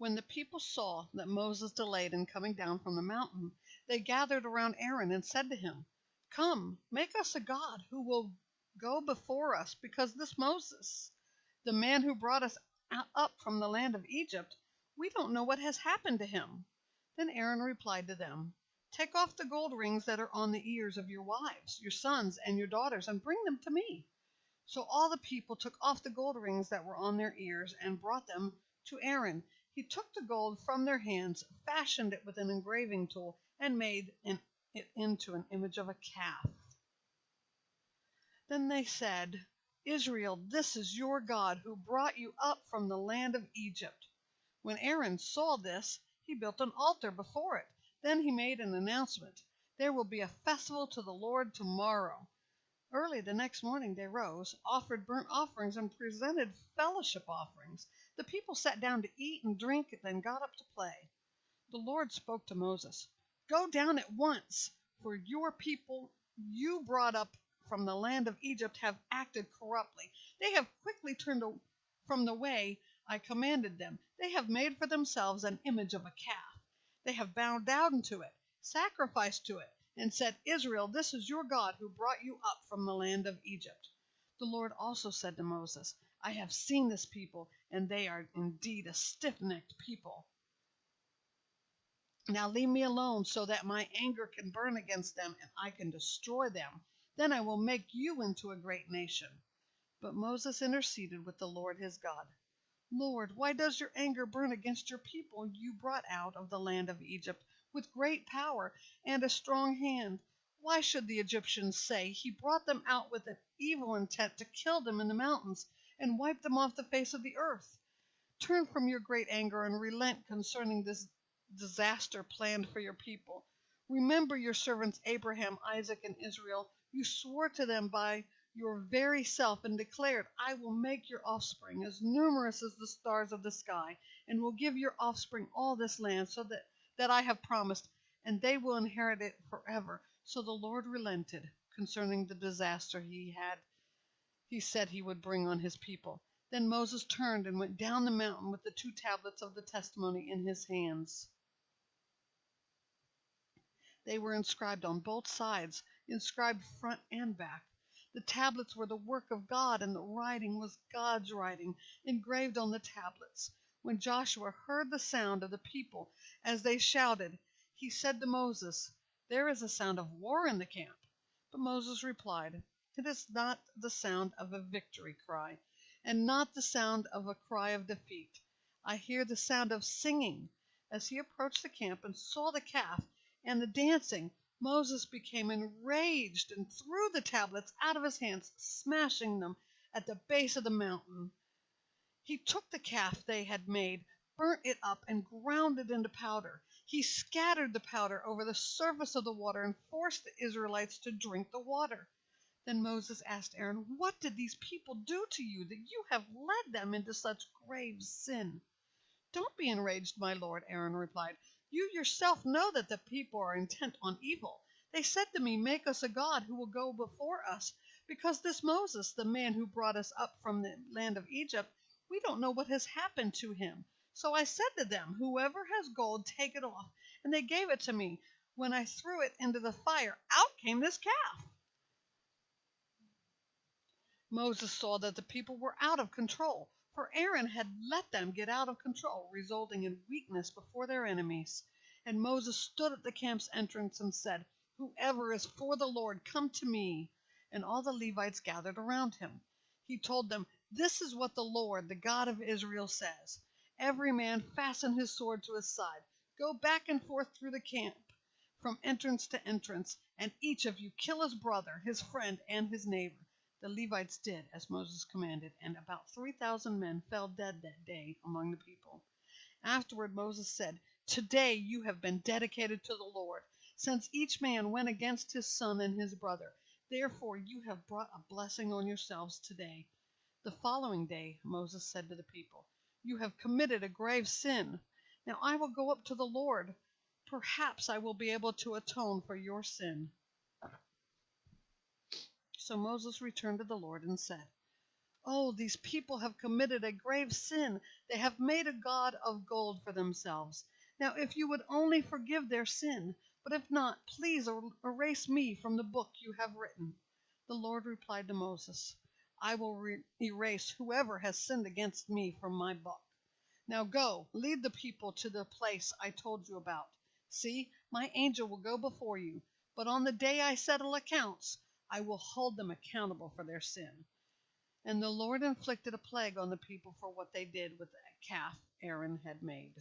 When the people saw that Moses delayed in coming down from the mountain, they gathered around Aaron and said to him, "Come, make us a god who will go before us, because this Moses, the man who brought us up from the land of Egypt, we don't know what has happened to him." Then Aaron replied to them, "Take off the gold rings that are on the ears of your wives, your sons, and your daughters, and bring them to me." So all the people took off the gold rings that were on their ears and brought them to Aaron. He took the gold from their hands, fashioned it with an engraving tool, and made it into an image of a calf. Then they said, "Israel, this is your God who brought you up from the land of Egypt." When Aaron saw this, he built an altar before it. Then he made an announcement: "There will be a festival to the Lord tomorrow." Early the next morning they rose, offered burnt offerings, and presented fellowship offerings. The people sat down to eat and drink, then got up to play. The Lord spoke to Moses, "Go down at once, for your people you brought up from the land of Egypt have acted corruptly. They have quickly turned from the way I commanded them. They have made for themselves an image of a calf. They have bowed down to it, sacrificed to it, and said, 'Israel, this is your God who brought you up from the land of Egypt.'" The Lord also said to Moses, "I have seen this people, and they are indeed a stiff-necked people. Now leave me alone so that my anger can burn against them and I can destroy them. Then I will make you into a great nation." But Moses interceded with the Lord his God. "Lord, why does your anger burn against your people you brought out of the land of Egypt with great power and a strong hand? Why should the Egyptians say, 'He brought them out with an evil intent to kill them in the mountains and wipe them off the face of the earth'? Turn from your great anger and relent concerning this disaster planned for your people. Remember your servants Abraham, Isaac, and Israel. You swore to them by your very self and declared, 'I will make your offspring as numerous as the stars of the sky, and will give your offspring all this land so that I have promised, and they will inherit it forever.' So the Lord relented concerning the disaster he said he would bring on his people. Then Moses turned and went down the mountain with the 2 tablets of the testimony in his hands. They were inscribed on both sides, inscribed front and back. The tablets were the work of God, and the writing was God's writing, engraved on the tablets. When Joshua heard the sound of the people as they shouted, he said to Moses, "There is a sound of war in the camp." But Moses replied, "It is not the sound of a victory cry, and not the sound of a cry of defeat. I hear the sound of singing." As he approached the camp and saw the calf and the dancing, Moses became enraged and threw the tablets out of his hands, smashing them at the base of the mountain. He took the calf they had made, burnt it up, and ground it into powder. He scattered the powder over the surface of the water and forced the Israelites to drink the water. Then Moses asked Aaron, "What did these people do to you that you have led them into such grave sin?" "Don't be enraged, my lord," Aaron replied. "You yourself know that the people are intent on evil. They said to me, 'Make us a god who will go before us,' because this Moses, the man who brought us up from the land of Egypt, we don't know what has happened to him. So I said to them, 'Whoever has gold, take it off.' And they gave it to me. When I threw it into the fire, out came this calf." Moses saw that the people were out of control, for Aaron had let them get out of control, resulting in weakness before their enemies. And Moses stood at the camp's entrance and said, "Whoever is for the Lord, come to me." And all the Levites gathered around him. He told them, "This is what the Lord, the God of Israel, says. Every man fasten his sword to his side. Go back and forth through the camp, from entrance to entrance, and each of you kill his brother, his friend, and his neighbor." The Levites did as Moses commanded, and about 3,000 men fell dead that day among the people. Afterward Moses said, "Today you have been dedicated to the Lord, since each man went against his son and his brother. Therefore you have brought a blessing on yourselves today." The following day Moses said to the people, "You have committed a grave sin. Now I will go up to the Lord. Perhaps I will be able to atone for your sin." So Moses returned to the Lord and said, Oh, these people have committed a grave sin. They have made a god of gold for themselves. Now, if you would only forgive their sin, but if not, please erase me from the book you have written." The Lord replied to Moses, "I will erase whoever has sinned against me from my book. Now go, lead the people to the place I told you about. See, my angel will go before you, but on the day I settle accounts, I will hold them accountable for their sin." And the Lord inflicted a plague on the people for what they did with the calf Aaron had made.